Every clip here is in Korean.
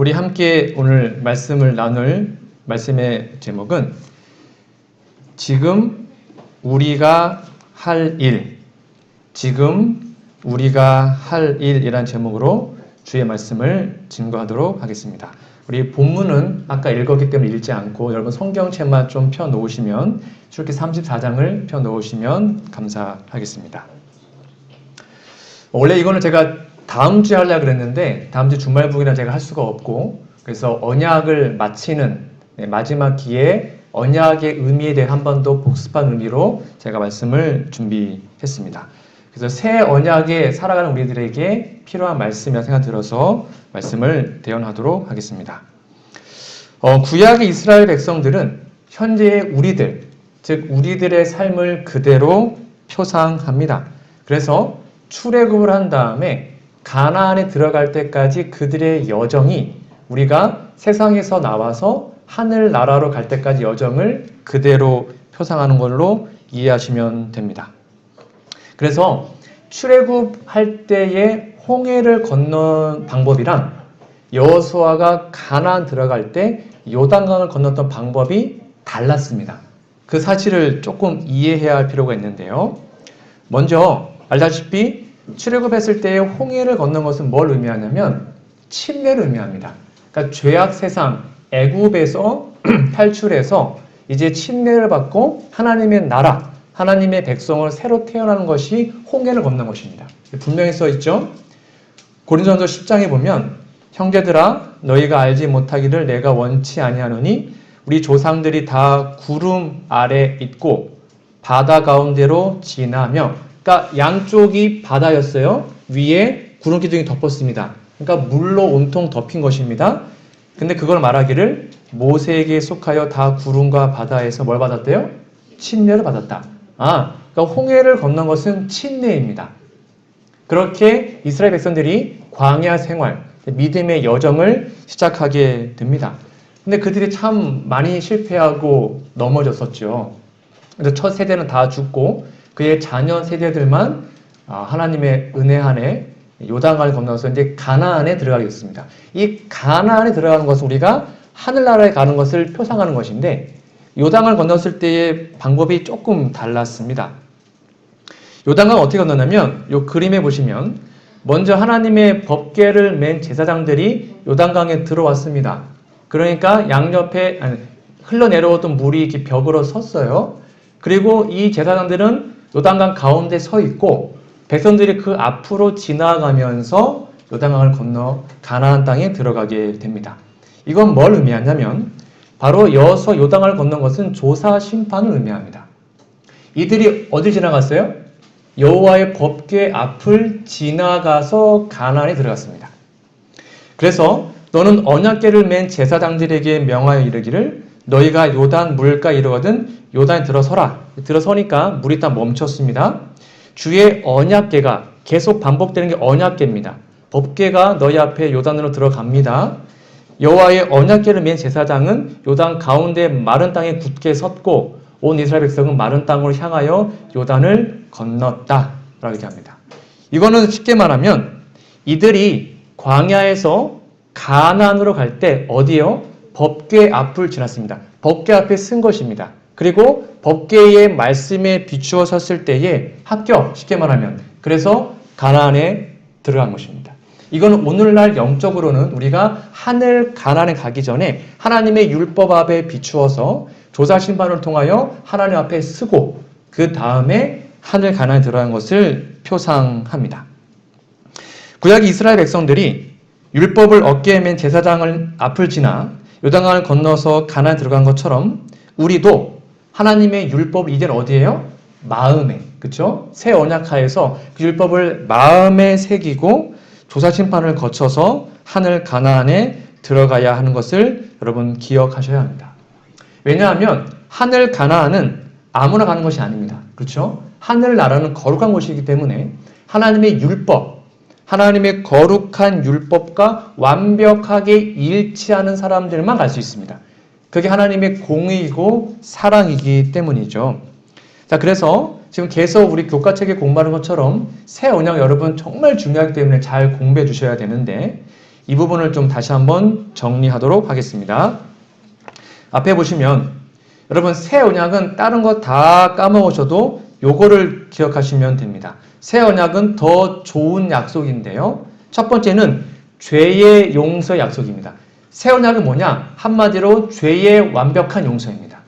우리 함께 오늘 말씀을 나눌 말씀의 제목은 지금 우리가 할 일, 지금 우리가 할 일이란 제목으로 주의 말씀을 증거하도록 하겠습니다. 우리 본문은 아까 읽었기 때문에 읽지 않고 여러분 성경책만 좀 펴놓으시면 출애굽기 34장을 펴놓으시면 감사하겠습니다. 원래 이거는 제가 다음 주에 하려고 그랬는데 다음 주 주말북이라 제가 할 수가 없고, 그래서 언약을 마치는 마지막 기회에 언약의 의미에 대해 한 번 더 복습한 의미로 제가 말씀을 준비했습니다. 그래서 새 언약에 살아가는 우리들에게 필요한 말씀이라 생각 들어서 말씀을 대언하도록 하겠습니다. 구약의 이스라엘 백성들은 현재의 우리들, 즉 우리들의 삶을 그대로 표상합니다. 그래서 출애굽을 한 다음에 가나안에 들어갈 때까지 그들의 여정이 우리가 세상에서 나와서 하늘나라로 갈 때까지 여정을 그대로 표상하는 걸로 이해하시면 됩니다. 그래서 출애굽할 때의 홍해를 건넌 방법이랑 여호수아가 가나안 들어갈 때 요단강을 건넜던 방법이 달랐습니다. 그 사실을 조금 이해해야 할 필요가 있는데요. 먼저 알다시피 출애굽했을 때의 홍해를 건넌 것은 뭘 의미하냐면 침례를 의미합니다. 그러니까 죄악 세상 애굽에서 탈출해서 이제 침례를 받고 하나님의 나라, 하나님의 백성을 새로 태어나는 것이 홍해를 건넌 것입니다. 분명히 써 있죠. 고린도전서 10장에 보면 형제들아 너희가 알지 못하기를 내가 원치 아니하노니 우리 조상들이 다 구름 아래 있고 바다 가운데로 지나며, 그러니까 양쪽이 바다였어요. 위에 구름 기둥이 덮었습니다. 그러니까 물로 온통 덮인 것입니다. 근데 그걸 말하기를 모세에게 속하여 다 구름과 바다에서 뭘 받았대요? 침례를 받았다. 그러니까 홍해를 건넌 것은 침례입니다. 그렇게 이스라엘 백성들이 광야 생활, 믿음의 여정을 시작하게 됩니다. 근데 그들이 참 많이 실패하고 넘어졌었죠. 그래서 첫 세대는 다 죽고 그의 자녀 세대들만 하나님의 은혜 안에 요단강을 건너서 이제 가나안에 들어가겠습니다. 이 가나안에 들어가는 것은 우리가 하늘나라에 가는 것을 표상하는 것인데 요단강을 건넜을 때의 방법이 조금 달랐습니다. 요단강을 어떻게 건너냐면 이 그림에 보시면 먼저 하나님의 법궤를 맨 제사장들이 요단강에 들어왔습니다. 그러니까 양옆에 흘러내려오던 물이 이렇게 벽으로 섰어요. 그리고 이 제사장들은 요단강 가운데 서 있고 백성들이 그 앞으로 지나가면서 요단강을 건너 가나안 땅에 들어가게 됩니다. 이건 뭘 의미하냐면 바로 여호수아 요단강을 건넌 것은 조사 심판을 의미합니다. 이들이 어디 지나갔어요? 여호와의 법궤 앞을 지나가서 가나안에 들어갔습니다. 그래서 너는 언약궤를 맨 제사장들에게 명하여 이르기를 너희가 요단 물가 이르거든 요단에 들어서라. 들어서니까 물이 딱 멈췄습니다. 주의 언약궤가 계속 반복되는 게 언약궤입니다. 법궤가 너희 앞에 요단으로 들어갑니다. 여호와의 언약궤를 맨 제사장은 요단 가운데 마른 땅에 굳게 섰고 온 이스라엘 백성은 마른 땅으로 향하여 요단을 건넜다 라고 얘기합니다. 이거는 쉽게 말하면 이들이 광야에서 가나안으로 갈 때 어디요? 법궤 앞을 지났습니다. 법궤 앞에 쓴 것입니다. 그리고 법궤의 말씀에 비추어 섰을 때의 합격, 쉽게 말하면 그래서 가나안에 들어간 것입니다. 이건 오늘날 영적으로는 우리가 하늘 가나안에 가기 전에 하나님의 율법 앞에 비추어서 조사 심판을 통하여 하나님 앞에 쓰고 그 다음에 하늘 가나안에 들어간 것을 표상합니다. 구약 이스라엘 백성들이 율법을 어깨에 맨 제사장을 앞을 지나 요단강을 건너서 가나안에 들어간 것처럼 우리도 하나님의 율법을 이제는 어디에요? 마음에, 그렇죠? 새 언약하에서 그 율법을 마음에 새기고 조사 심판을 거쳐서 하늘 가나안에 들어가야 하는 것을 여러분 기억하셔야 합니다. 왜냐하면 하늘 가나안은 아무나 가는 것이 아닙니다. 그렇죠? 하늘나라는 거룩한 곳이기 때문에 하나님의 율법, 하나님의 거룩한 율법과 완벽하게 일치하는 사람들만 갈 수 있습니다. 그게 하나님의 공의이고 사랑이기 때문이죠. 자, 그래서 지금 계속 우리 교과책에 공부하는 것처럼 새 언약 여러분 정말 중요하기 때문에 잘 공부해 주셔야 되는데 이 부분을 좀 다시 한번 정리하도록 하겠습니다. 앞에 보시면 여러분 새 언약은 다른 거 다 까먹으셔도 요거를 기억하시면 됩니다. 새 언약은 더 좋은 약속인데요. 첫 번째는 죄의 용서 약속입니다. 새 언약은 뭐냐? 한마디로 죄의 완벽한 용서입니다.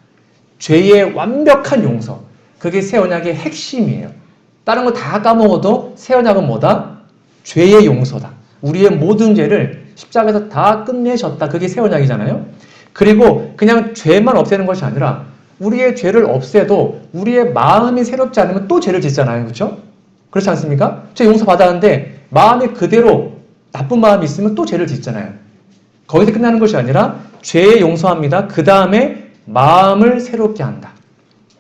죄의 완벽한 용서. 그게 새 언약의 핵심이에요. 다른 거 다 까먹어도 새 언약은 뭐다? 죄의 용서다. 우리의 모든 죄를 십자가에서 다 끝내셨다. 그게 새 언약이잖아요. 그리고 그냥 죄만 없애는 것이 아니라 우리의 죄를 없애도 우리의 마음이 새롭지 않으면 또 죄를 짓잖아요. 그렇죠? 그렇지 않습니까? 죄 용서 받았는데 마음이 그대로 나쁜 마음이 있으면 또 죄를 짓잖아요. 거기서 끝나는 것이 아니라 죄에 용서합니다. 그 다음에 마음을 새롭게 한다.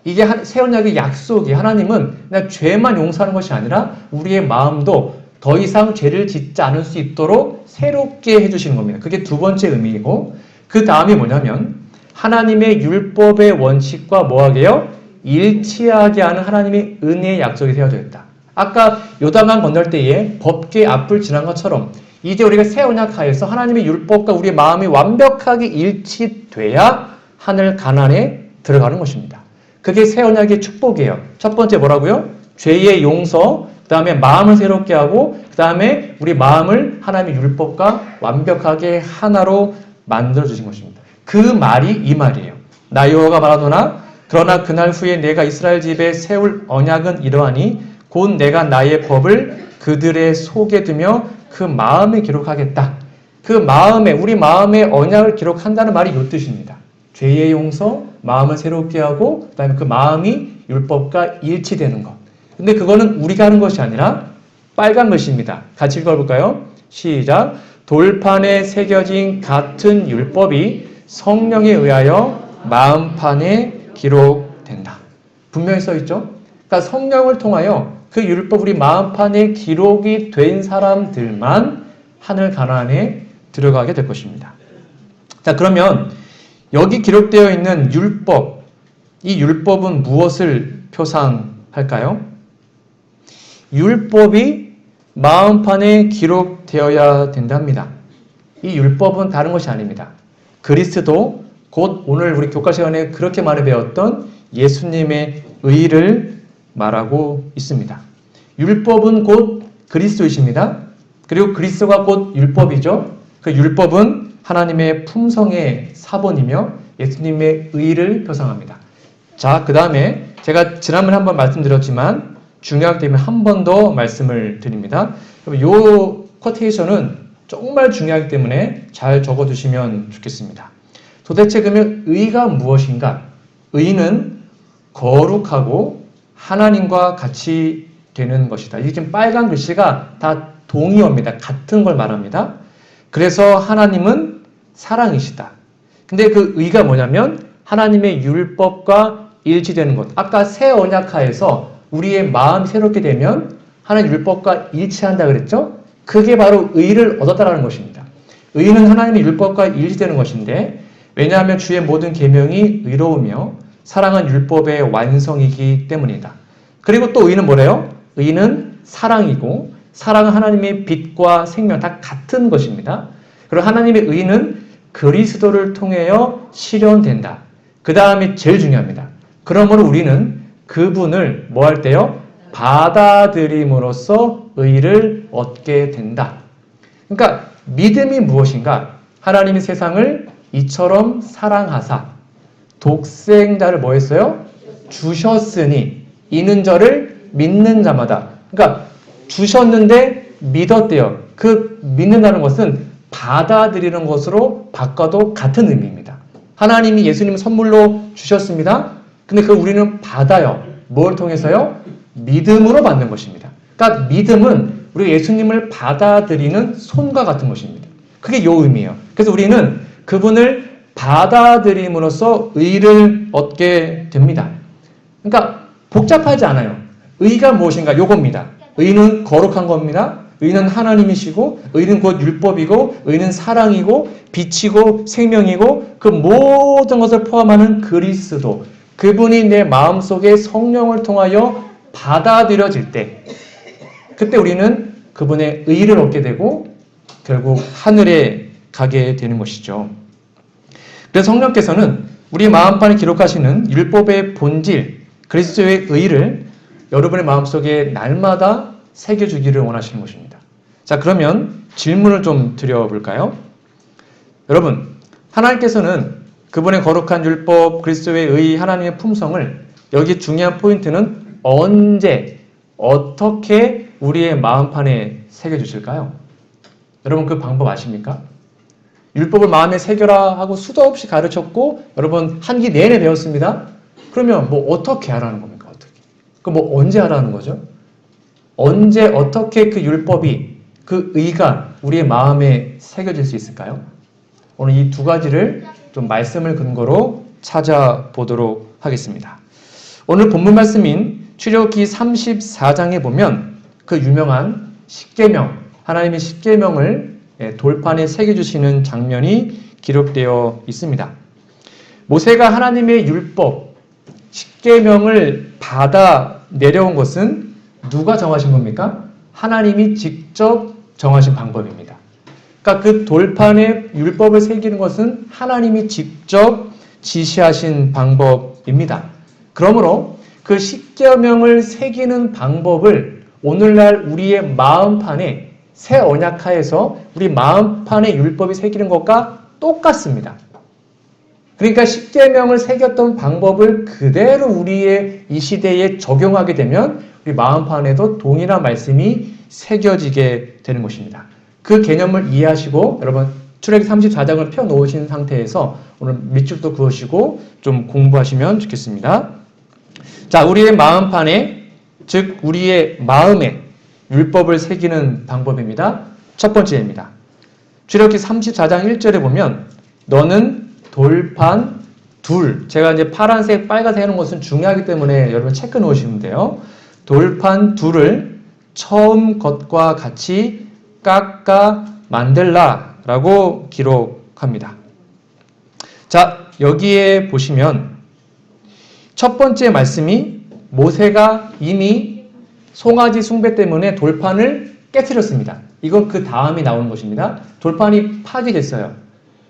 이게 새 언약의 약속이 하나님은 그냥 죄만 용서하는 것이 아니라 우리의 마음도 더 이상 죄를 짓지 않을 수 있도록 새롭게 해주시는 겁니다. 그게 두 번째 의미이고 그 다음이 뭐냐면 하나님의 율법의 원칙과 뭐하게요? 일치하게 하는 하나님의 은혜의 약속이 되어져 있다. 아까 요단강 건널 때에 법궤 앞을 지난 것처럼 이제 우리가 새 언약 하에서 하나님의 율법과 우리의 마음이 완벽하게 일치돼야 하늘 가나안에 들어가는 것입니다. 그게 새 언약의 축복이에요. 첫 번째 뭐라고요? 죄의 용서, 그 다음에 마음을 새롭게 하고 그 다음에 우리 마음을 하나님의 율법과 완벽하게 하나로 만들어주신 것입니다. 그 말이 이 말이에요. 나 여호와가 말하노라 그러나 그날 후에 내가 이스라엘 집에 세울 언약은 이러하니 곧 내가 나의 법을 그들의 속에 두며 그 마음에 기록하겠다. 그 마음에 우리 마음에 언약을 기록한다는 말이 이 뜻입니다. 죄의 용서, 마음을 새롭게 하고 그 다음에 그 마음이 율법과 일치되는 것. 근데 그거는 우리가 하는 것이 아니라 빨간 글씨입니다. 같이 읽어볼까요? 시작. 돌판에 새겨진 같은 율법이 성령에 의하여 마음판에 기록된다. 분명히 써있죠? 그러니까 성령을 통하여 그 율법 우리 마음판에 기록이 된 사람들만 하늘 가나안에 들어가게 될 것입니다. 자, 그러면 여기 기록되어 있는 율법, 이 율법은 무엇을 표상할까요? 율법이 마음판에 기록되어야 된답니다. 이 율법은 다른 것이 아닙니다. 그리스도, 곧 오늘 우리 교과 시간에 그렇게 많이 배웠던 예수님의 의를 말하고 있습니다. 율법은 곧 그리스도이십니다. 그리고 그리스도가 곧 율법이죠. 그 율법은 하나님의 품성의 사본이며 예수님의 의를 표상합니다. 자, 그 다음에 제가 지난번에 한번 말씀드렸지만 중요하기 때문에 한 번 더 말씀을 드립니다. 이 쿼테이션은 정말 중요하기 때문에 잘 적어두시면 좋겠습니다. 도대체 그러면 의가 무엇인가? 의는 거룩하고 하나님과 같이 되는 것이다. 이게 지금 빨간 글씨가 다 동의어입니다. 같은 걸 말합니다. 그래서 하나님은 사랑이시다. 근데 그 의가 뭐냐면 하나님의 율법과 일치되는 것. 아까 새 언약하에서 우리의 마음이 새롭게 되면 하나님 율법과 일치한다 그랬죠? 그게 바로 의를 얻었다라는 것입니다. 의는 하나님의 율법과 일치되는 것인데 왜냐하면 주의 모든 계명이 의로우며 사랑은 율법의 완성이기 때문이다. 그리고 또 의는 뭐래요? 의는 사랑이고 사랑은 하나님의 빛과 생명 다 같은 것입니다. 그리고 하나님의 의는 그리스도를 통하여 실현된다. 그 다음이 제일 중요합니다. 그러므로 우리는 그분을 뭐 할 때요? 받아들임으로써 의를 얻게 된다. 그러니까 믿음이 무엇인가? 하나님이 세상을 이처럼 사랑하사 독생자를 뭐 했어요? 주셨으니 이는 저를 믿는 자마다. 그러니까 주셨는데 믿었대요. 그 믿는다는 것은 받아들이는 것으로 바꿔도 같은 의미입니다. 하나님이 예수님을 선물로 주셨습니다. 근데 그걸 우리는 받아요. 뭘 통해서요? 믿음으로 받는 것입니다. 그러니까 믿음은 우리가 예수님을 받아들이는 손과 같은 것입니다. 그게 요 의미예요. 그래서 우리는 그분을 받아들임으로써 의를 얻게 됩니다. 그러니까 복잡하지 않아요. 의가 무엇인가? 요겁니다. 의는 거룩한 겁니다. 의는 하나님이시고 의는 곧 율법이고 의는 사랑이고 빛이고 생명이고 그 모든 것을 포함하는 그리스도, 그분이 내 마음속에 성령을 통하여 받아들여질 때 그때 우리는 그분의 의를 얻게 되고 결국 하늘에 가게 되는 것이죠. 그래서 성령께서는 우리 마음판에 기록하시는 율법의 본질, 그리스도의 의를 여러분의 마음속에 날마다 새겨주기를 원하시는 것입니다. 자, 그러면 질문을 좀 드려볼까요? 여러분, 하나님께서는 그분의 거룩한 율법, 그리스도의 의, 하나님의 품성을, 여기 중요한 포인트는 언제, 어떻게 우리의 마음판에 새겨주실까요? 여러분 그 방법 아십니까? 율법을 마음에 새겨라 하고 수도 없이 가르쳤고 여러분 한 기 내내 배웠습니다. 그러면 뭐 어떻게 하라는 겁니까? 어떻게? 그 뭐 언제 하라는 거죠? 언제 어떻게 그 율법이, 그 의가 우리의 마음에 새겨질 수 있을까요? 오늘 이 두 가지를 좀 말씀을 근거로 찾아보도록 하겠습니다. 오늘 본문 말씀인 출애굽기 34장에 보면 그 유명한 십계명, 하나님의 십계명을 돌판에 새겨주시는 장면이 기록되어 있습니다. 모세가 하나님의 율법, 십계명을 받아 내려온 것은 누가 정하신 겁니까? 하나님이 직접 정하신 방법입니다. 그러니까 그 돌판에 율법을 새기는 것은 하나님이 직접 지시하신 방법입니다. 그러므로 그 십계명을 새기는 방법을 오늘날 우리의 마음판에, 새 언약하에서 우리 마음판에 율법이 새기는 것과 똑같습니다. 그러니까 십계명을 새겼던 방법을 그대로 우리의 이 시대에 적용하게 되면 우리 마음판에도 동일한 말씀이 새겨지게 되는 것입니다. 그 개념을 이해하시고 여러분 출애굽기 34장을 펴놓으신 상태에서 오늘 밑줄도 그으시고 좀 공부하시면 좋겠습니다. 자, 우리의 마음판에, 즉 우리의 마음에 율법을 새기는 방법입니다. 첫 번째입니다. 출애굽기 34장 1절에 보면 너는 돌판 둘, 제가 이제 파란색, 빨간색 하는 것은 중요하기 때문에 여러분 체크 놓으시면 돼요. 돌판 둘을 처음 것과 같이 깎아 만들라 라고 기록합니다. 자, 여기에 보시면 첫 번째 말씀이 모세가 이미 송아지 숭배 때문에 돌판을 깨트렸습니다. 이건 그 다음에 나오는 것입니다. 돌판이 파괴됐어요.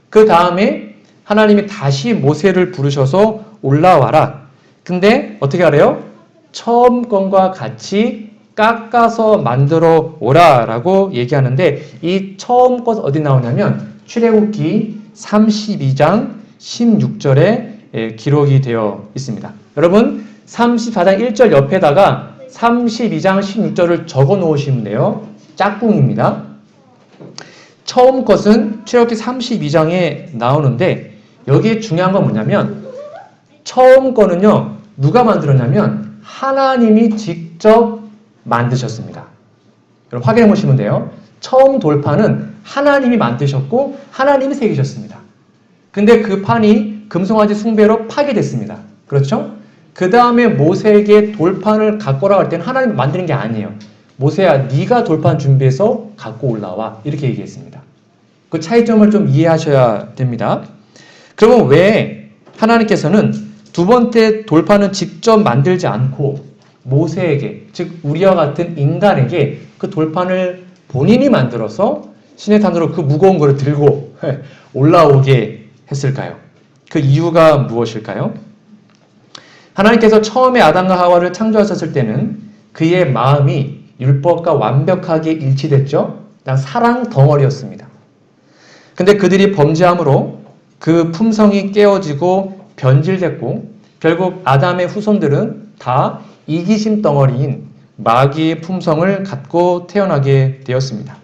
그 다음에 하나님이 다시 모세를 부르셔서 올라와라. 근데 어떻게 하래요? 처음 건과 같이 깎아서 만들어 오라 라고 얘기하는데 이 처음 것 어디 나오냐면 출애굽기 32장 16절에 기록이 되어 있습니다. 여러분 34장 1절 옆에다가 32장 16절을 적어 놓으시면 돼요. 짝꿍입니다. 처음 것은 출애굽기 32장에 나오는데 여기에 중요한 건 뭐냐면 처음 거는요 누가 만들었냐면 하나님이 직접 만드셨습니다. 여러분 확인해 보시면 돼요. 처음 돌판은 하나님이 만드셨고 하나님이 새기셨습니다. 근데 그 판이 금송아지 숭배로 파괴됐습니다. 그렇죠? 그 다음에 모세에게 돌판을 갖고 오라고 할 때는 하나님이 만드는 게 아니에요. 모세야 네가 돌판 준비해서 갖고 올라와 이렇게 얘기했습니다. 그 차이점을 좀 이해하셔야 됩니다. 그러면 왜 하나님께서는 두 번째 돌판은 직접 만들지 않고 모세에게, 즉 우리와 같은 인간에게 그 돌판을 본인이 만들어서 시내산으로 그 무거운 거를 들고 올라오게 했을까요? 그 이유가 무엇일까요? 하나님께서 처음에 아담과 하와를 창조하셨을 때는 그의 마음이 율법과 완벽하게 일치됐죠. 그냥 사랑 덩어리였습니다. 근데 그들이 범죄함으로 그 품성이 깨어지고 변질됐고 결국 아담의 후손들은 다 이기심 덩어리인 마귀의 품성을 갖고 태어나게 되었습니다.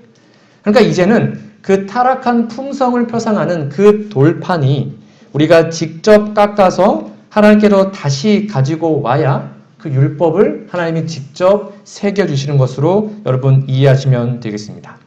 그러니까 이제는 그 타락한 품성을 표상하는 그 돌판이 우리가 직접 깎아서 하나님께로 다시 가지고 와야 그 율법을 하나님이 직접 새겨주시는 것으로 여러분 이해하시면 되겠습니다.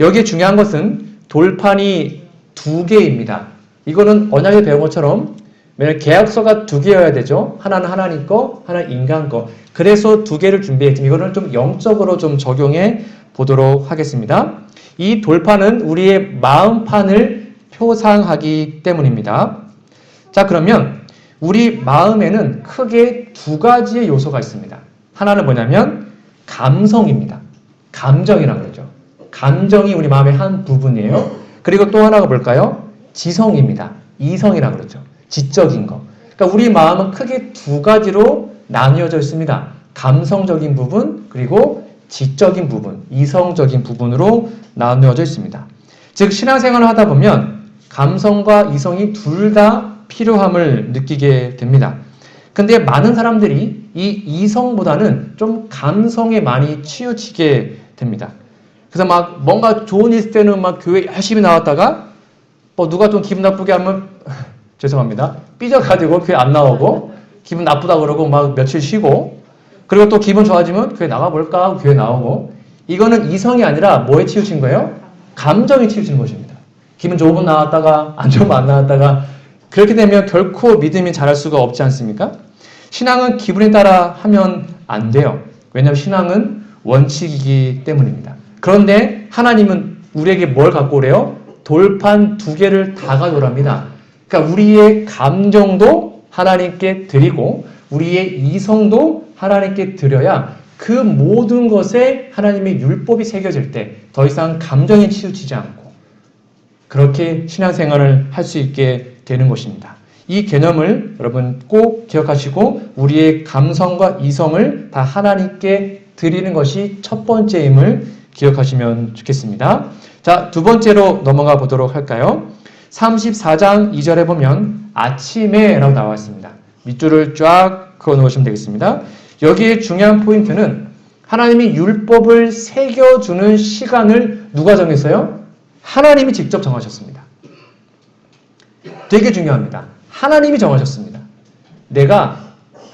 여기에 중요한 것은 돌판이 두 개입니다. 이거는 언약에 배운 것처럼 왜냐하면 계약서가 두 개여야 되죠. 하나는 하나님 거, 하나는 인간 거. 그래서 두 개를 준비했지만 이거는 좀 영적으로 좀 적용해 보도록 하겠습니다. 이 돌판은 우리의 마음판을 표상하기 때문입니다. 자, 그러면 우리 마음에는 크게 두 가지의 요소가 있습니다. 하나는 뭐냐면 감성입니다. 감정이라고 그러죠. 감정이 우리 마음의 한 부분이에요. 그리고 또 하나가 뭘까요? 지성입니다. 이성이라 그러죠. 지적인 거. 그러니까 우리 마음은 크게 두 가지로 나뉘어져 있습니다. 감성적인 부분 그리고 지적인 부분, 이성적인 부분으로 나누어져 있습니다. 즉 신앙생활을 하다 보면 감성과 이성이 둘 다 필요함을 느끼게 됩니다. 근데 많은 사람들이 이 이성보다는 좀 감성에 많이 치우치게 됩니다. 그래서 막 뭔가 좋은 일 있을 때는 막 교회 열심히 나왔다가 뭐 누가 좀 기분 나쁘게 하면 죄송합니다. 삐져가지고 교회 안 나오고 기분 나쁘다 그러고 막 며칠 쉬고 그리고 또 기분 좋아지면 교회 나가볼까 하고 교회 나오고 이거는 이성이 아니라 뭐에 치우친 거예요? 감정에 치우친 것입니다. 기분 좋으면 나왔다가 안 좋으면 안 나왔다가 그렇게 되면 결코 믿음이 자랄 수가 없지 않습니까? 신앙은 기분에 따라 하면 안 돼요. 왜냐하면 신앙은 원칙이기 때문입니다. 그런데 하나님은 우리에게 뭘 갖고 오래요? 돌판 두 개를 다 가져오랍니다. 그러니까 우리의 감정도 하나님께 드리고 우리의 이성도 하나님께 드려야 그 모든 것에 하나님의 율법이 새겨질 때 더 이상 감정에 치우치지 않고 그렇게 신앙생활을 할 수 있게 되는 것입니다. 이 개념을 여러분 꼭 기억하시고 우리의 감성과 이성을 다 하나님께 드리는 것이 첫 번째임을 기억하시면 좋겠습니다. 자, 두 번째로 넘어가 보도록 할까요? 34장 2절에 보면 아침에 라고 나와 있습니다. 밑줄을 쫙 그어 놓으시면 되겠습니다. 여기에 중요한 포인트는 하나님이 율법을 새겨주는 시간을 누가 정했어요? 하나님이 직접 정하셨습니다. 되게 중요합니다. 하나님이 정하셨습니다. 내가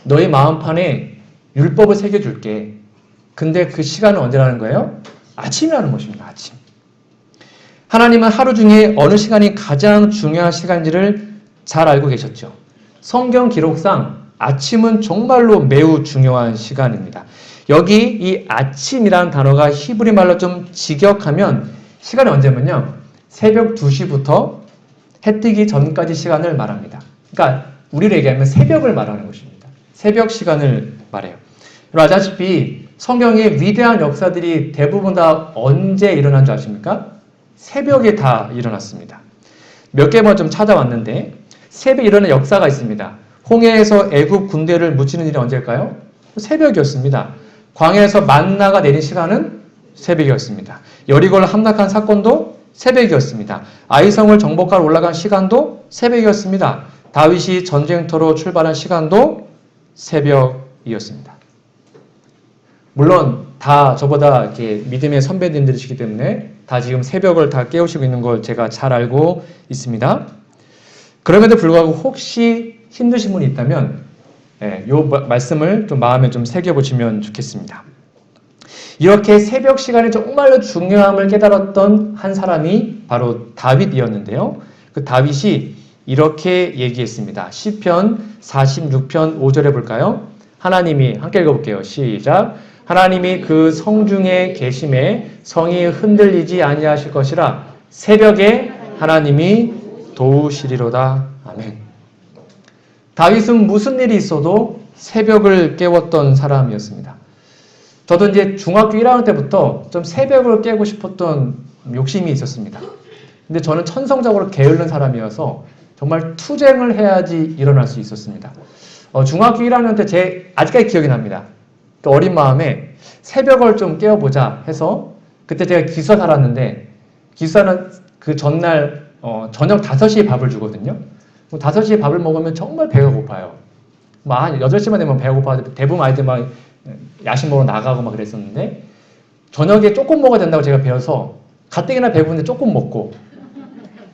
너의 마음판에 율법을 새겨줄게. 근데 그 시간은 언제라는 거예요? 아침이라는 것입니다. 아침. 하나님은 하루 중에 어느 시간이 가장 중요한 시간인지를 잘 알고 계셨죠. 성경 기록상 아침은 정말로 매우 중요한 시간입니다. 여기 이 아침이라는 단어가 히브리 말로 좀 직역하면 시간이 언제면요. 새벽 2시부터 해 뜨기 전까지 시간을 말합니다. 그러니까 우리로 얘기하면 새벽을 말하는 것입니다. 새벽 시간을 말해요. 여러분 아시다시피 성경의 위대한 역사들이 대부분 다 언제 일어난 줄 아십니까? 새벽에 다 일어났습니다. 몇 개만 좀 찾아왔는데 새벽에 일어난 역사가 있습니다. 홍해에서 애굽 군대를 무찌는 일이 언제일까요? 새벽이었습니다. 광야에서 만나가 내린 시간은 새벽이었습니다. 여리고를 함락한 사건도 새벽이었습니다. 아이성을 정복하러 올라간 시간도 새벽이었습니다. 다윗이 전쟁터로 출발한 시간도 새벽이었습니다. 물론 다 저보다 이렇게 믿음의 선배님들이시기 때문에 다 지금 새벽을 다 깨우시고 있는 걸 제가 잘 알고 있습니다. 그럼에도 불구하고 혹시 힘드신 분이 있다면 이 말씀을 좀 마음에 좀 새겨보시면 좋겠습니다. 이렇게 새벽 시간이 정말로 중요함을 깨달았던 한 사람이 바로 다윗이었는데요. 그 다윗이 이렇게 얘기했습니다. 시편 46편 5절에 볼까요? 하나님이 함께 읽어볼게요. 시작. 하나님이 그 성중에 계심에 성이 흔들리지 아니하실 것이라 새벽에 하나님이 도우시리로다. 아멘. 다윗은 무슨 일이 있어도 새벽을 깨웠던 사람이었습니다. 저도 이제 중학교 1학년 때부터 좀 새벽을 깨고 싶었던 욕심이 있었습니다. 근데 저는 천성적으로 게으른 사람이어서 정말 투쟁을 해야지 일어날 수 있었습니다. 중학교 1학년 때 아직까지 기억이 납니다. 그 어린 마음에 새벽을 좀 깨워보자 해서 그때 제가 기숙사 살았는데 기숙사는 그 전날 저녁 5시에 밥을 주거든요. 5시에 밥을 먹으면 정말 배가 고파요. 한 8시만 되면 배가 고파서 대부분 아이들 막 야식 먹으러 나가고 막 그랬었는데 저녁에 조금 먹어야 된다고 제가 배워서 가뜩이나 배고픈데 조금 먹고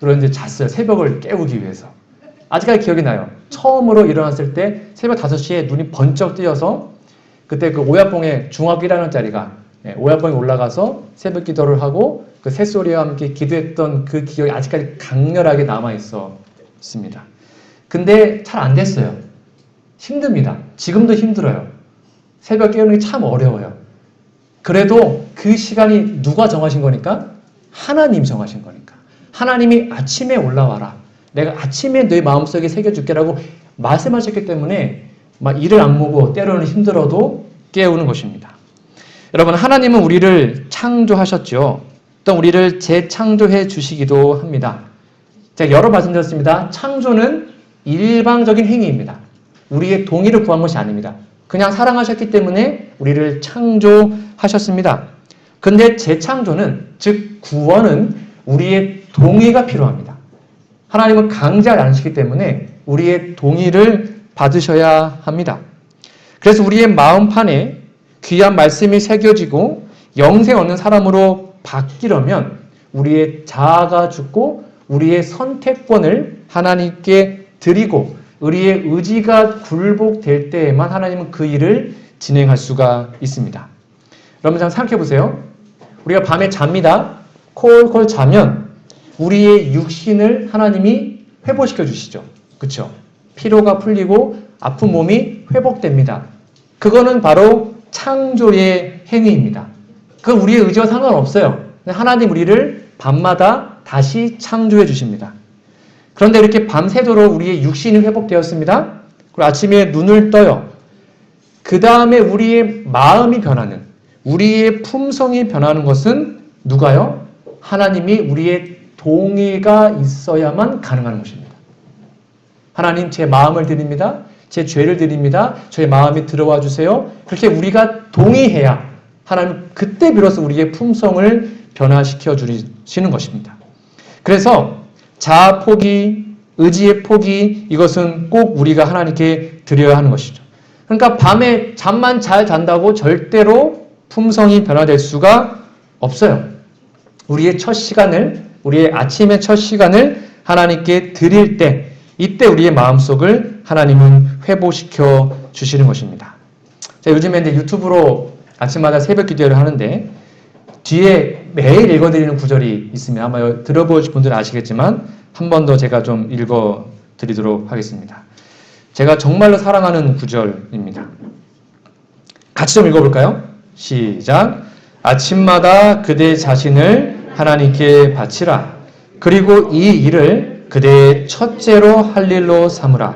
그리고 이제 잤어요. 새벽을 깨우기 위해서. 아직까지 기억이 나요. 처음으로 일어났을 때 새벽 5시에 눈이 번쩍 뜨여서 그때 그 오야봉에 중학교 1학년짜리가 오야봉에 올라가서 새벽 기도를 하고 그 새소리와 함께 기도했던 그 기억이 아직까지 강렬하게 남아있습니다. 근데 잘 안 됐어요. 힘듭니다. 지금도 힘들어요. 새벽 깨우는 게 참 어려워요. 그래도 그 시간이 누가 정하신 거니까? 하나님이 정하신 거니까. 하나님이 아침에 올라와라. 내가 아침에 내 마음속에 새겨줄게라고 말씀하셨기 때문에 막 이를 악물고 때로는 힘들어도 깨우는 것입니다. 여러분 하나님은 우리를 창조하셨죠. 또 우리를 재창조해 주시기도 합니다. 제가 여러 말씀드렸습니다. 창조는 일방적인 행위입니다. 우리의 동의를 구한 것이 아닙니다. 그냥 사랑하셨기 때문에 우리를 창조하셨습니다. 근데 재창조는, 즉 구원은 우리의 동의가 필요합니다. 하나님은 강제하지 않으시기 때문에 우리의 동의를 받으셔야 합니다. 그래서 우리의 마음판에 귀한 말씀이 새겨지고 영생 얻는 사람으로 바뀌려면 우리의 자아가 죽고 우리의 선택권을 하나님께 드리고 우리의 의지가 굴복될 때에만 하나님은 그 일을 진행할 수가 있습니다. 여러분 잘 생각해 보세요. 우리가 밤에 잡니다. 콜콜 자면 우리의 육신을 하나님이 회복시켜 주시죠. 그렇죠? 피로가 풀리고 아픈 몸이 회복됩니다. 그거는 바로 창조의 행위입니다. 그건 우리의 의지와 상관없어요. 하나님 우리를 밤마다 다시 창조해 주십니다. 그런데 이렇게 밤새도록 우리의 육신이 회복되었습니다. 그리고 아침에 눈을 떠요. 그 다음에 우리의 마음이 변하는, 우리의 품성이 변하는 것은 누가요? 하나님이 우리의 동의가 있어야만 가능한 것입니다. 하나님 제 마음을 드립니다. 제 죄를 드립니다. 저의 마음에 들어와 주세요. 그렇게 우리가 동의해야 하나님 그때 비로소 우리의 품성을 변화시켜 주시는 것입니다. 그래서 자아 포기, 의지의 포기, 이것은 꼭 우리가 하나님께 드려야 하는 것이죠. 그러니까 밤에 잠만 잘 잔다고 절대로 품성이 변화될 수가 없어요. 우리의 첫 시간을, 우리의 아침의 첫 시간을 하나님께 드릴 때, 이때 우리의 마음속을 하나님은 회복시켜 주시는 것입니다. 자, 요즘에 이제 유튜브로 아침마다 새벽 기도를 하는데 뒤에 매일 읽어드리는 구절이 있으면 아마 들어보실 분들은 아시겠지만 한 번 더 제가 좀 읽어드리도록 하겠습니다. 제가 정말로 사랑하는 구절입니다. 같이 좀 읽어볼까요? 시작. 아침마다 그대 자신을 하나님께 바치라. 그리고 이 일을 그대의 첫째로 할 일로 삼으라.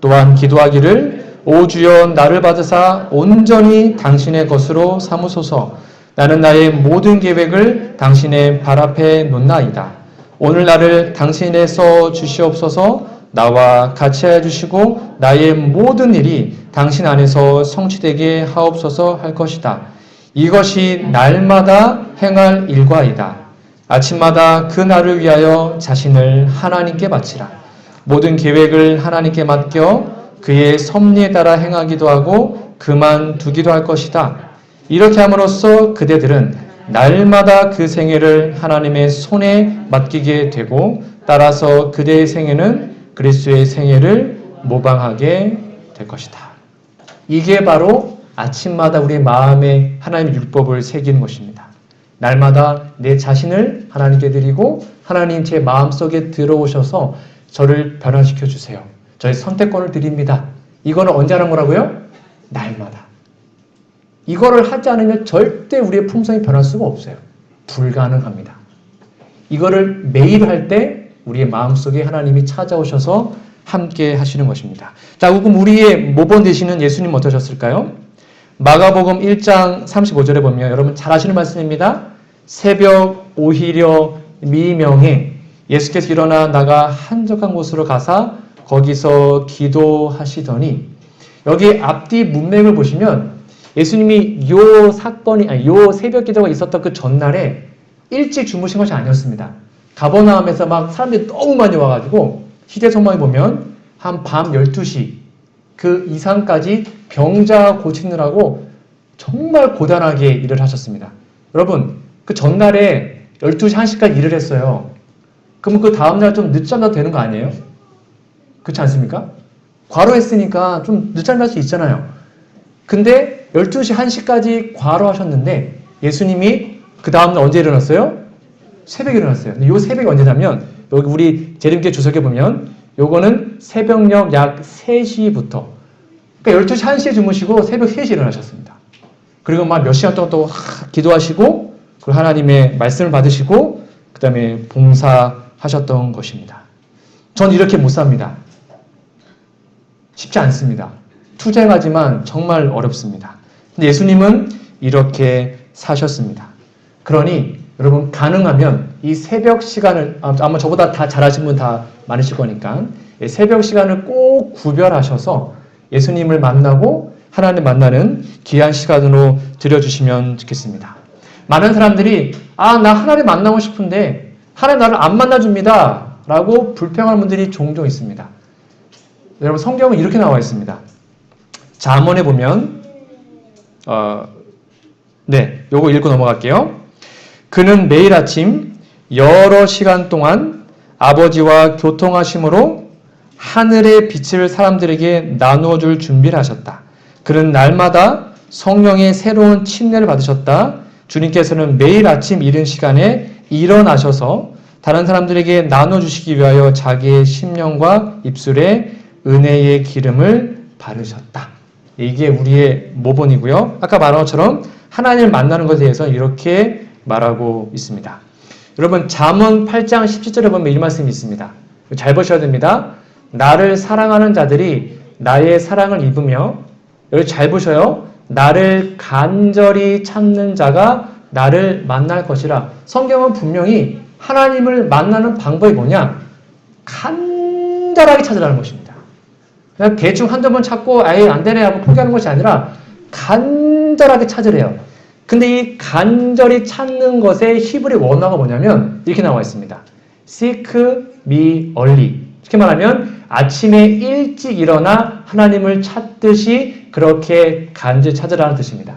또한 기도하기를 오 주여 나를 받으사 온전히 당신의 것으로 삼으소서. 나는 나의 모든 계획을 당신의 발 앞에 놓나이다. 오늘 나를 당신에서 주시옵소서. 나와 같이 하여 주시고 나의 모든 일이 당신 안에서 성취되게 하옵소서 할 것이다. 이것이 날마다 행할 일과이다. 아침마다 그 날을 위하여 자신을 하나님께 바치라. 모든 계획을 하나님께 맡겨 그의 섭리에 따라 행하기도 하고 그만두기도 할 것이다. 이렇게 함으로써 그대들은 날마다 그 생애를 하나님의 손에 맡기게 되고 따라서 그대의 생애는 그리스도의 생애를 모방하게 될 것이다. 이게 바로 아침마다 우리의 마음에 하나님의 율법을 새기는 것입니다. 날마다 내 자신을 하나님께 드리고 하나님 제 마음속에 들어오셔서 저를 변화시켜 주세요. 저의 선택권을 드립니다. 이거는 언제 하는 거라고요? 날마다. 이거를 하지 않으면 절대 우리의 품성이 변할 수가 없어요. 불가능합니다. 이거를 매일 할 때 우리의 마음속에 하나님이 찾아오셔서 함께 하시는 것입니다. 자, 그럼 우리의 모범 되시는 예수님 어떠셨을까요? 마가복음 1장 35절에 보면 여러분 잘 아시는 말씀입니다. 새벽 오히려 미명에 예수께서 일어나 나가 한적한 곳으로 가사 거기서 기도하시더니, 여기 앞뒤 문맥을 보시면 예수님이 요 새벽 기도가 있었던 그 전날에 일찍 주무신 것이 아니었습니다. 가버나움에서 막 사람들이 너무 많이 와가지고 희대성경에 보면 한 밤 12시 그 이상까지 병자 고치느라고 정말 고단하게 일을 하셨습니다. 여러분 그 전날에 12시 1시까지 일을 했어요. 그러면 그 다음날 좀 늦잠 자도 되는 거 아니에요? 그렇지 않습니까? 과로했으니까 좀 늦잠 잘 수 있잖아요. 근데 12시 1시까지 과로하셨는데 예수님이 그 다음날 언제 일어났어요? 새벽에 일어났어요. 근데 요 새벽이 언제냐면 여기 우리 재림교회 주석에 보면 요거는 새벽녘 약 3시부터, 그러니까 12시 1시에 주무시고 새벽 3시에 일어나셨습니다. 그리고 막 몇 시간 동안 또 기도하시고 그리고 하나님의 말씀을 받으시고 그 다음에 봉사하셨던 것입니다. 전 이렇게 못 삽니다. 쉽지 않습니다. 투쟁하지만 정말 어렵습니다. 근데 예수님은 이렇게 사셨습니다. 그러니 여러분 가능하면 이 새벽 시간을 아마 저보다 다 잘하신 분 다 많으실 거니까 새벽 시간을 꼭 구별하셔서 예수님을 만나고 하나님 만나는 귀한 시간으로 들여주시면 좋겠습니다. 많은 사람들이 나 하나님 만나고 싶은데 하나님 나를 안 만나줍니다 라고 불평하는 분들이 종종 있습니다. 여러분 성경은 이렇게 나와 있습니다. 잠언에 보면 요거 읽고 넘어갈게요. 그는 매일 아침 여러 시간 동안 아버지와 교통하심으로 하늘의 빛을 사람들에게 나누어 줄 준비를 하셨다. 그는 날마다 성령의 새로운 침례를 받으셨다. 주님께서는 매일 아침 이른 시간에 일어나셔서 다른 사람들에게 나눠주시기 위하여 자기의 심령과 입술에 은혜의 기름을 바르셨다. 이게 우리의 모본이고요. 아까 말한 것처럼 하나님을 만나는 것에 대해서 이렇게 말하고 있습니다. 여러분 잠언 8장 17절에 보면 이 말씀이 있습니다. 잘 보셔야 됩니다. 나를 사랑하는 자들이 나의 사랑을 입으며, 여기 잘 보셔요. 나를 간절히 찾는 자가 나를 만날 것이라. 성경은 분명히 하나님을 만나는 방법이 뭐냐? 간절하게 찾으라는 것입니다. 그냥 대충 한두 번 찾고 아예 안 되네 하고 포기하는 것이 아니라 간절하게 찾으래요. 근데 이 간절히 찾는 것의 히브리 원어가 뭐냐면 이렇게 나와 있습니다. Seek me early. 이렇게 말하면 아침에 일찍 일어나 하나님을 찾듯이 그렇게 간절히 찾으라는 뜻입니다.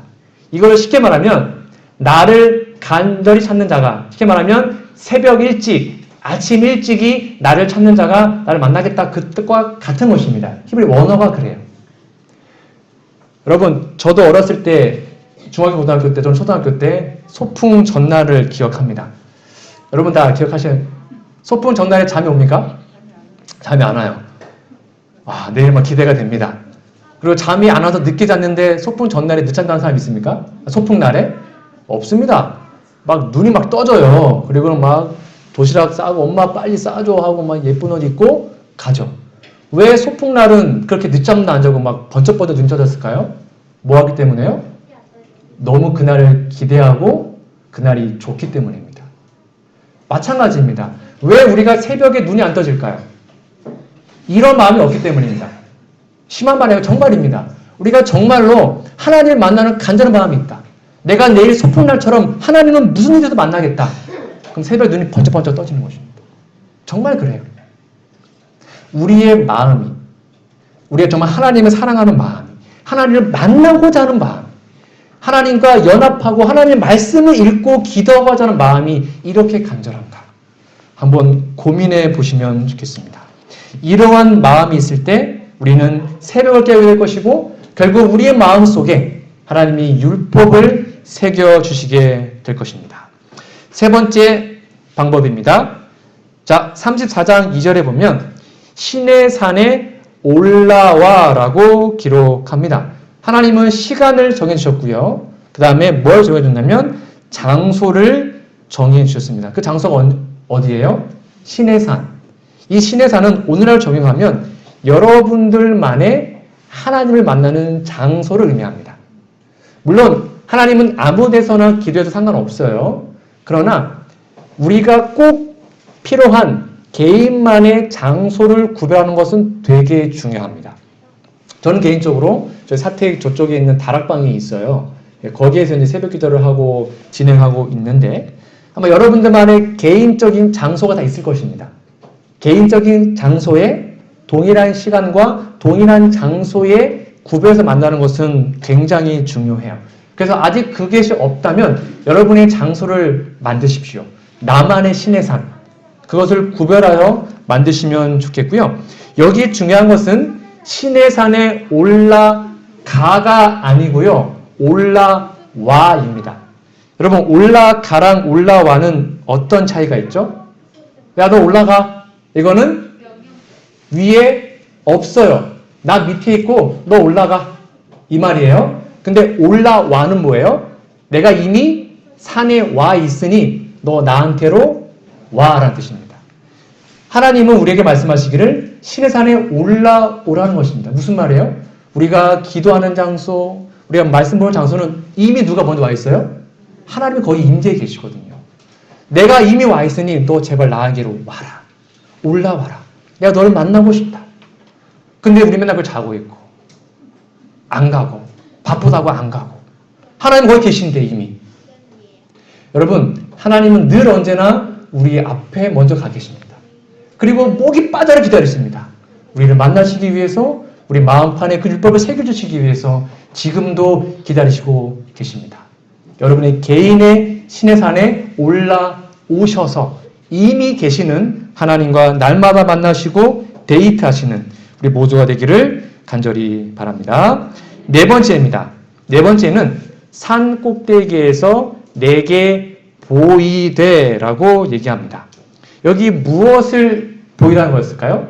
이걸 쉽게 말하면 나를 간절히 찾는 자가, 쉽게 말하면 새벽 일찍, 아침 일찍이 나를 찾는 자가 나를 만나겠다, 그 뜻과 같은 것입니다. 히브리 원어가 그래요. 여러분 저도 어렸을 때 중학교 고등학교 때, 저는 초등학교 때 소풍 전날을 기억합니다. 여러분 다 기억하시나요? 소풍 전날에 잠이 옵니까? 잠이 안 와요. 내일 막 기대가 됩니다. 그리고 잠이 안 와서 늦게 잤는데 소풍 전날에 늦잠 자는 사람 있습니까? 소풍 날에? 없습니다. 막 눈이 막 떠져요. 그리고 막 도시락 싸고 엄마 빨리 싸줘 하고 막 예쁜 옷 입고 가죠. 왜 소풍 날은 그렇게 늦잠도 안 자고 막 번쩍번쩍 눈 떠졌을까요? 뭐 하기 때문에요? 너무 그날을 기대하고 그날이 좋기 때문입니다. 마찬가지입니다. 왜 우리가 새벽에 눈이 안 떠질까요? 이런 마음이 없기 때문입니다. 심한 말이에요. 정말입니다. 우리가 정말로 하나님을 만나는 간절한 마음이 있다. 내가 내일 소풍날처럼 하나님은 무슨 일에도 만나겠다. 그럼 새벽에 눈이 번쩍번쩍 떠지는 것입니다. 정말 그래요. 우리의 마음이, 우리가 정말 하나님을 사랑하는 마음이, 하나님을 만나고자 하는 마음, 하나님과 연합하고 하나님의 말씀을 읽고 기도하고자 하는 마음이 이렇게 간절한가? 한번 고민해 보시면 좋겠습니다. 이러한 마음이 있을 때 우리는 새벽을 깨게 될 것이고 결국 우리의 마음 속에 하나님이 율법을 새겨주시게 될 것입니다. 세 번째 방법입니다. 자, 34장 2절에 보면 신의 산에 올라와 라고 기록합니다. 하나님은 시간을 정해주셨고요. 그 다음에 뭘 정해줬냐면 장소를 정해주셨습니다. 그 장소가 어디예요? 신의 산. 이 신의 산은 오늘날 적용하면 여러분들만의 하나님을 만나는 장소를 의미합니다. 물론 하나님은 아무 데서나 기도해도 상관없어요. 그러나 우리가 꼭 필요한 개인만의 장소를 구별하는 것은 되게 중요합니다. 저는 개인적으로 저희 사택 저쪽에 있는 다락방이 있어요. 거기에서 이제 새벽 기도를 하고 진행하고 있는데 아마 여러분들만의 개인적인 장소가 다 있을 것입니다. 개인적인 장소에 동일한 시간과 동일한 장소에 구별해서 만나는 것은 굉장히 중요해요. 그래서 아직 그것이 없다면 여러분의 장소를 만드십시오. 나만의 신의 산. 그것을 구별하여 만드시면 좋겠고요. 여기 중요한 것은 신의 산에 올라가가 아니고요. 올라와입니다. 여러분 올라가랑 올라와는 어떤 차이가 있죠? 야, 너 올라가. 이거는 위에 없어요. 나 밑에 있고 너 올라가. 이 말이에요. 근데 올라와는 뭐예요? 내가 이미 산에 와 있으니 너 나한테로 와라는 뜻입니다. 하나님은 우리에게 말씀하시기를 신의 산에 올라오라는 것입니다. 무슨 말이에요? 우리가 기도하는 장소, 우리가 말씀 보는 장소는 이미 누가 먼저 와 있어요? 하나님이 거기 임재해 계시거든요. 내가 이미 와 있으니 너 제발 나에게로 와라. 올라와라. 내가 너를 만나고 싶다. 근데 우리 맨날 그걸 자고 있고 안 가고 바쁘다고 안 가고 하나님 거기 계신데 이미. 여러분 하나님은 늘 언제나 우리 앞에 먼저 가 계십니다. 그리고 목이 빠져라 기다리십니다. 우리를 만나시기 위해서 우리 마음판에 그 율법을 새겨주시기 위해서 지금도 기다리시고 계십니다. 여러분의 개인의 신의 산에 올라오셔서 이미 계시는 하나님과 날마다 만나시고 데이트하시는 우리 모두가 되기를 간절히 바랍니다. 네 번째입니다. 네 번째는 산 꼭대기에서 내게 보이되라고 얘기합니다. 여기 무엇을 보이라는 거였을까요?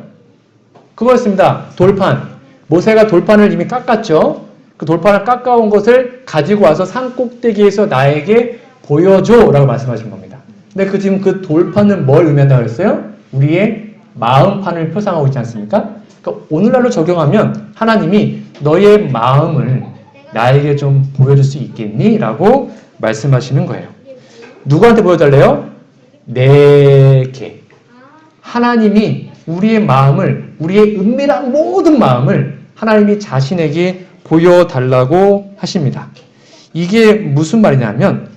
그거였습니다. 돌판. 모세가 돌판을 이미 깎았죠. 그 돌판을 깎아온 것을 가지고 와서 산 꼭대기에서 나에게 보여줘 라고 말씀하신 겁니다. 근데 지금 그 돌판은 뭘 의미한다고 그랬어요? 우리의 마음판을 표상하고 있지 않습니까? 그러니까 오늘날로 적용하면 하나님이 너의 마음을 나에게 좀 보여줄 수 있겠니? 라고 말씀하시는 거예요. 누구한테 보여달래요? 내게. 하나님이 우리의 마음을, 우리의 은밀한 모든 마음을 하나님이 자신에게 보여달라고 하십니다. 이게 무슨 말이냐면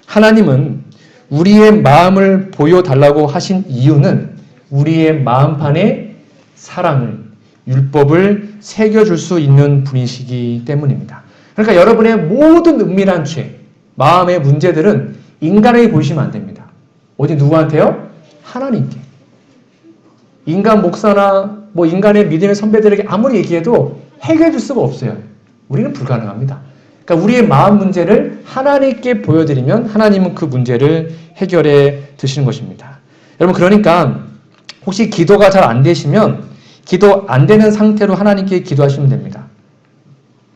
하나님은 우리의 마음을 보여달라고 하신 이유는 우리의 마음판에 사랑을, 율법을 새겨줄 수 있는 분이시기 때문입니다. 그러니까 여러분의 모든 은밀한 죄, 마음의 문제들은 인간에게 보이시면 안 됩니다. 어디 누구한테요? 하나님께. 인간 목사나 인간의 믿음의 선배들에게 아무리 얘기해도 해결해 줄 수가 없어요. 우리는 불가능합니다. 그러니까 우리의 마음 문제를 하나님께 보여드리면 하나님은 그 문제를 해결해 드시는 것입니다. 여러분 그러니까 혹시 기도가 잘 안 되시면 기도 안 되는 상태로 하나님께 기도하시면 됩니다.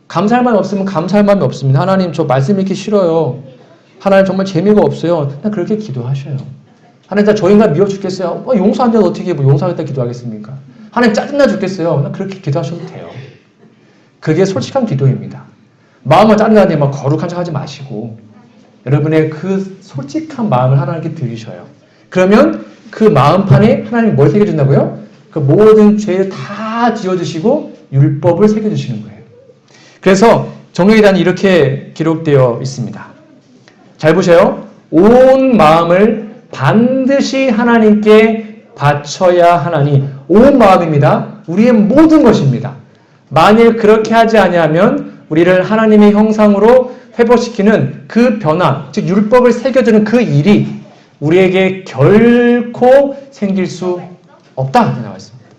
감사할 마음이 없으면 감사할 마음이 없습니다. 하나님 저 말씀 읽기 싫어요. 하나님 정말 재미가 없어요. 그냥 그렇게 기도하셔요. 하나님 저 인간 미워 죽겠어요. 용서 안 돼도 어떻게 용서하겠다 기도하겠습니까? 하나님 짜증나 죽겠어요. 그냥 그렇게 기도하셔도 돼요. 그게 솔직한 기도입니다. 마음을 짜증나는데 막 거룩한 척 하지 마시고 여러분의 그 솔직한 마음을 하나님께 드리셔요. 그러면 그 마음판에 하나님이 뭘 새겨준다고요? 그 모든 죄를 다 지워주시고 율법을 새겨주시는 거예요. 그래서 정lu기단이 이렇게 기록되어 있습니다. 잘 보세요. 온 마음을 반드시 하나님께 바쳐야 하나니 온 마음입니다. 우리의 모든 것입니다. 만일 그렇게 하지 아니하면 우리를 하나님의 형상으로 회복시키는 그 변화, 즉 율법을 새겨주는 그 일이 우리에게 결코 생길 수 없다 나와 있습니다.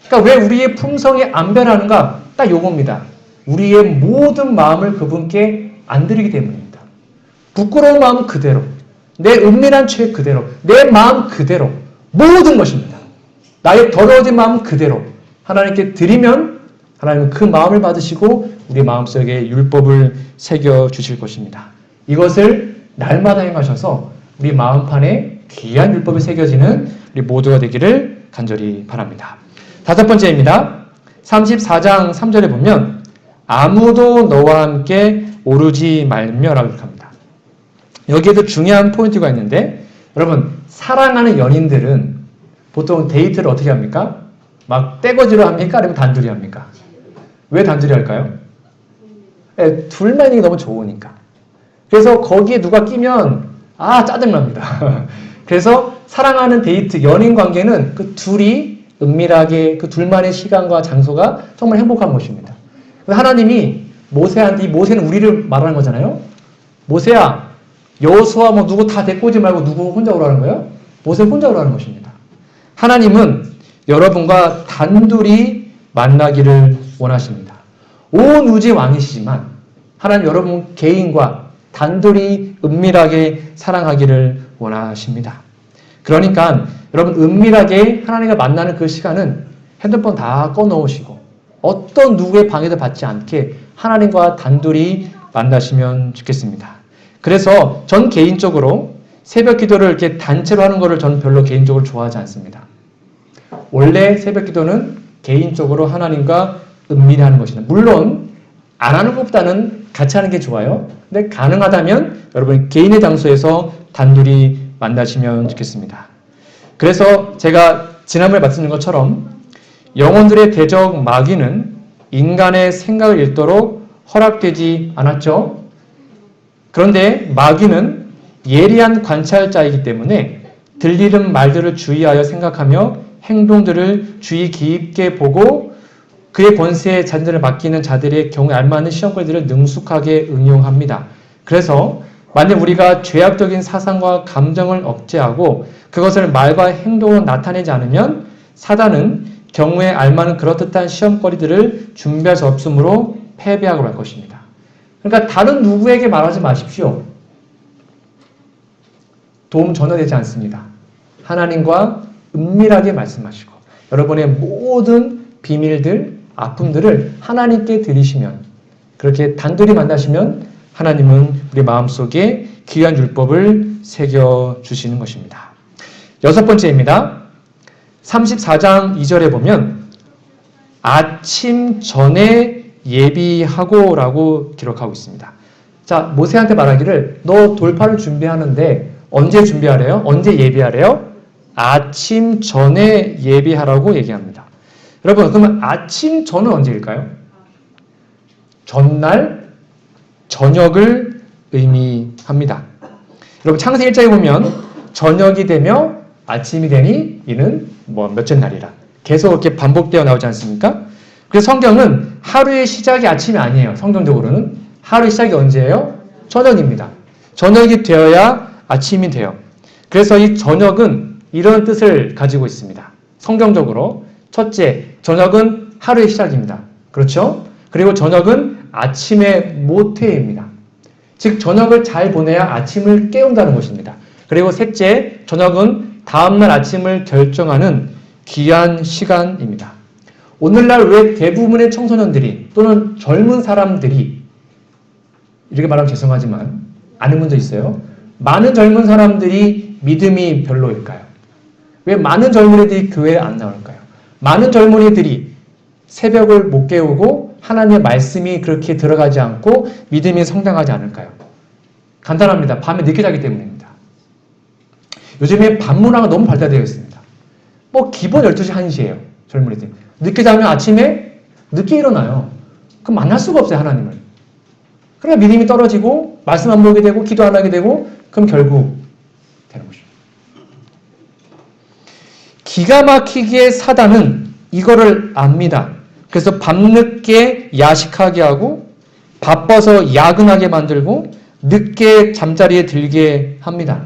그러니까 왜 우리의 품성이 안 변하는가? 딱 요겁니다. 우리의 모든 마음을 그분께 안 드리기 때문입니다. 부끄러운 마음 그대로, 내 은밀한 죄 그대로, 내 마음 그대로, 모든 것입니다. 나의 더러워진 마음 그대로 하나님께 드리면 하나님은 그 마음을 받으시고 우리 마음속에 율법을 새겨주실 것입니다. 이것을 날마다 행하셔서 우리 마음판에 귀한 율법이 새겨지는 우리 모두가 되기를 간절히 바랍니다. 다섯 번째입니다. 34장 3절에 보면 아무도 너와 함께 오르지 말며라고 합니다. 여기에도 중요한 포인트가 있는데 여러분 사랑하는 연인들은 보통 데이트를 어떻게 합니까? 막 떼거지로 합니까? 아니면 단둘이 합니까? 왜 단둘이 할까요? 둘만 있는 게 너무 좋으니까. 그래서 거기에 누가 끼면 짜증납니다. 그래서 사랑하는 데이트, 연인 관계는 그 둘이 은밀하게 그 둘만의 시간과 장소가 정말 행복한 것입니다. 하나님이 모세한테, 모세는 우리를 말하는 거잖아요. 모세야, 여호수아 누구 다 데리고 오지 말고 누구 혼자 오라는 거예요? 모세 혼자 오라는 것입니다. 하나님은 여러분과 단둘이 만나기를 원하십니다. 온 우주의 왕이시지만 하나님 여러분 개인과 단둘이 은밀하게 사랑하기를 원하십니다. 그러니까 여러분 은밀하게 하나님과 만나는 그 시간은 핸드폰 다 꺼놓으시고 어떤 누구의 방해도 받지 않게 하나님과 단둘이 만나시면 좋겠습니다. 그래서 전 개인적으로 새벽 기도를 이렇게 단체로 하는 것을 저는 별로 개인적으로 좋아하지 않습니다. 원래 새벽 기도는 개인적으로 하나님과 은밀히 하는 것이다. 물론 안 하는 것보다는 같이 하는 게 좋아요. 근데 가능하다면 여러분 개인의 장소에서 단둘이 만나시면 좋겠습니다. 그래서 제가 지난번에 말씀드린 것처럼 영혼들의 대적 마귀는 인간의 생각을 읽도록 허락되지 않았죠. 그런데 마귀는 예리한 관찰자이기 때문에 들리는 말들을 주의하여 생각하며 행동들을 주의 깊게 보고 그의 권세에 자신들을 맡기는 자들의 경우에 알맞는 시험거리들을 능숙하게 응용합니다. 그래서 만약 우리가 죄악적인 사상과 감정을 억제하고 그것을 말과 행동으로 나타내지 않으면 사단은 경우에 알맞는 그럴듯한 시험거리들을 준비할 수 없으므로 패배하고 말 것입니다. 그러니까 다른 누구에게 말하지 마십시오. 도움 전혀 되지 않습니다. 하나님과 은밀하게 말씀하시고 여러분의 모든 비밀들, 아픔들을 하나님께 드리시면 그렇게 단둘이 만나시면 하나님은 우리 마음속에 귀한 율법을 새겨주시는 것입니다. 여섯 번째입니다. 34장 2절에 보면 아침 전에 예비하고 라고 기록하고 있습니다. 자, 모세한테 말하기를 너 돌파를 준비하는데 언제 준비하래요? 언제 예비하래요? 아침 전에 예비하라고 얘기합니다. 여러분, 그러면 아침 전은 언제일까요? 전날, 저녁을 의미합니다. 여러분, 창세기 1장에 보면 저녁이 되며 아침이 되니 이는 몇째 날이라. 계속 이렇게 반복되어 나오지 않습니까? 그래서 성경은 하루의 시작이 아침이 아니에요. 성경적으로는. 하루의 시작이 언제예요? 저녁입니다. 저녁이 되어야 아침이 돼요. 그래서 이 저녁은 이런 뜻을 가지고 있습니다. 성경적으로. 첫째, 저녁은 하루의 시작입니다. 그렇죠? 그리고 저녁은 아침의 모태입니다. 즉, 저녁을 잘 보내야 아침을 깨운다는 것입니다. 그리고 셋째, 저녁은 다음날 아침을 결정하는 귀한 시간입니다. 오늘날 왜 대부분의 청소년들이 또는 젊은 사람들이 이렇게 말하면 죄송하지만 아는 분도 있어요. 많은 젊은 사람들이 믿음이 별로일까요? 왜 많은 젊은이들이 교회에 안 나올까요? 많은 젊은이들이 새벽을 못 깨우고 하나님의 말씀이 그렇게 들어가지 않고 믿음이 성장하지 않을까요? 간단합니다. 밤에 늦게 자기 때문입니다. 요즘에 밤 문화가 너무 발달되어 있습니다. 기본 12시, 1시예요. 젊은이들. 늦게 자면 아침에 늦게 일어나요. 그럼 만날 수가 없어요, 하나님을. 그러나 믿음이 떨어지고 말씀 안 보게 되고 기도 안 하게 되고 그럼 결국 되는 것입니다. 기가 막히게 사단은 이거를 압니다. 그래서 밤늦게 야식하게 하고 바빠서 야근하게 만들고 늦게 잠자리에 들게 합니다.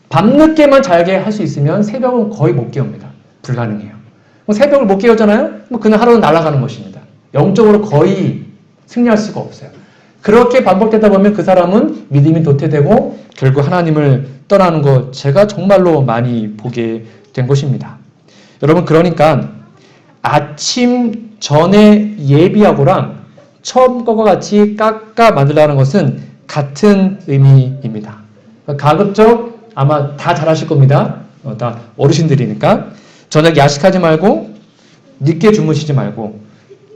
밤늦게만 잘게 할 수 있으면 새벽은 거의 못 깨웁니다. 불가능해요. 새벽을 못 깨우잖아요? 그날 하루는 날아가는 것입니다. 영적으로 거의 승리할 수가 없어요. 그렇게 반복되다 보면 그 사람은 믿음이 도태되고 결국 하나님을 떠나는 것 제가 정말로 많이 보게 된 것입니다. 여러분, 그러니까 아침 전에 예비하고랑 처음 것과 같이 깎아 만들라는 것은 같은 의미입니다. 가급적 아마 다 잘하실 겁니다. 다 어르신들이니까. 저녁 야식하지 말고 늦게 주무시지 말고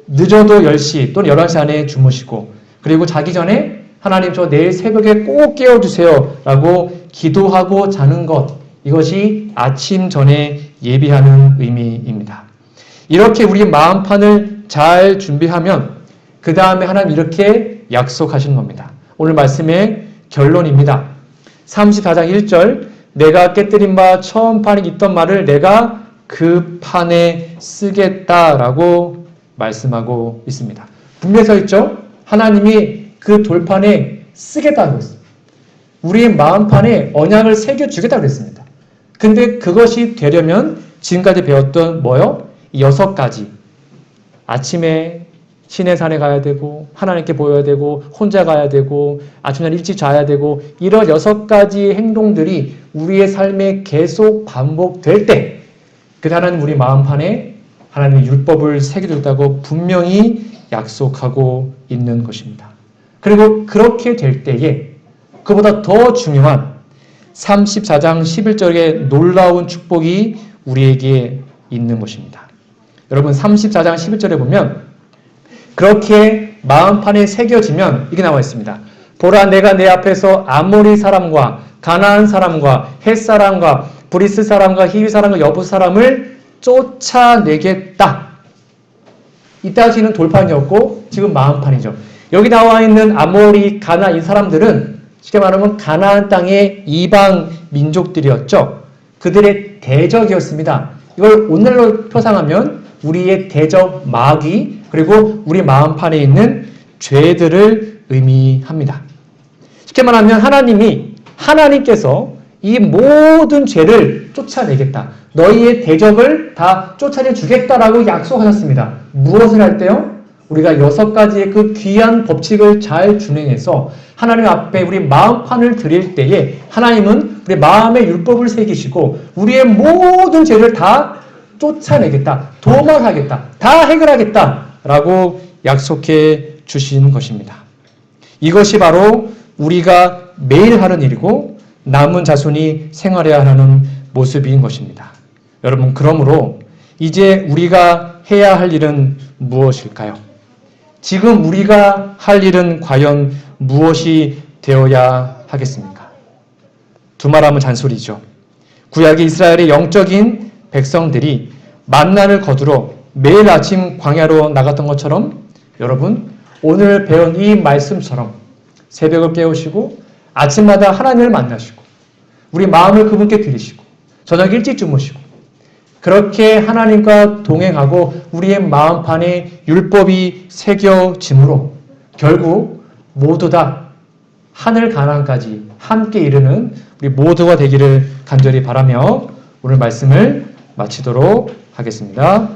늦어도 10시 또는 11시 안에 주무시고 그리고 자기 전에 하나님 저 내일 새벽에 꼭 깨워주세요 라고 기도하고 자는 것, 이것이 아침 전에 예비하는 의미입니다. 이렇게 우리 마음판을 잘 준비하면 그 다음에 하나님 이렇게 약속하시는 겁니다. 오늘 말씀의 결론입니다. 34장 1절, 내가 깨뜨린 바 처음 판에 있던 말을 내가 그 판에 쓰겠다라고 말씀하고 있습니다. 분명히 써 있죠? 하나님이 그 돌판에 쓰겠다고 했습니다. 우리의 마음판에 언약을 새겨주겠다고 했습니다. 근데 그것이 되려면 지금까지 배웠던 뭐요? 6가지. 아침에 시내산에 가야 되고 하나님께 보여야 되고 혼자 가야 되고 아침날 일찍 자야 되고 이런 6가지 행동들이 우리의 삶에 계속 반복될 때 그 하나님 우리 마음판에 하나님의 율법을 새겨줬다고 분명히 약속하고 있는 것입니다. 그리고 그렇게 될 때에 그보다 더 중요한 34장 11절의 놀라운 축복이 우리에게 있는 것입니다. 여러분 34장 11절에 보면 그렇게 마음판에 새겨지면 이게 나와 있습니다. 보라, 내가 내 앞에서 아모리 사람과 가나안 사람과 헷 사람과 브리스 사람과 히위 사람과 여부 사람을 쫓아내겠다. 이따지는 돌판이었고 지금 마음판이죠. 여기 나와 있는 아모리, 가나안 이 사람들은 쉽게 말하면 가나안 땅의 이방 민족들이었죠. 그들의 대적이었습니다. 이걸 오늘날로 표상하면 우리의 대적 마귀 그리고 우리 마음판에 있는 죄들을 의미합니다. 쉽게 말하면 하나님께서 이 모든 죄를 쫓아내겠다. 너희의 대적을 다 쫓아내 주겠다라고 약속하셨습니다. 무엇을 할 때요? 우리가 6가지의 그 귀한 법칙을 잘 준행해서 하나님 앞에 우리 마음판을 드릴 때에 하나님은 우리 마음의 율법을 새기시고 우리의 모든 죄를 다 쫓아내겠다. 도말하겠다. 다 해결하겠다라고 약속해 주신 것입니다. 이것이 바로 우리가 매일 하는 일이고 남은 자손이 생활해야 하는 모습인 것입니다. 여러분, 그러므로 이제 우리가 해야 할 일은 무엇일까요? 지금 우리가 할 일은 과연 무엇이 되어야 하겠습니까? 두말하면 잔소리죠. 구약의 이스라엘의 영적인 백성들이 만나를 거두러 매일 아침 광야로 나갔던 것처럼 여러분, 오늘 배운 이 말씀처럼 새벽을 깨우시고 아침마다 하나님을 만나시고 우리 마음을 그분께 드리시고 저녁 일찍 주무시고 그렇게 하나님과 동행하고 우리의 마음판에 율법이 새겨짐으로 결국 모두 다 하늘 가나안까지 함께 이르는 우리 모두가 되기를 간절히 바라며 오늘 말씀을 마치도록 하겠습니다.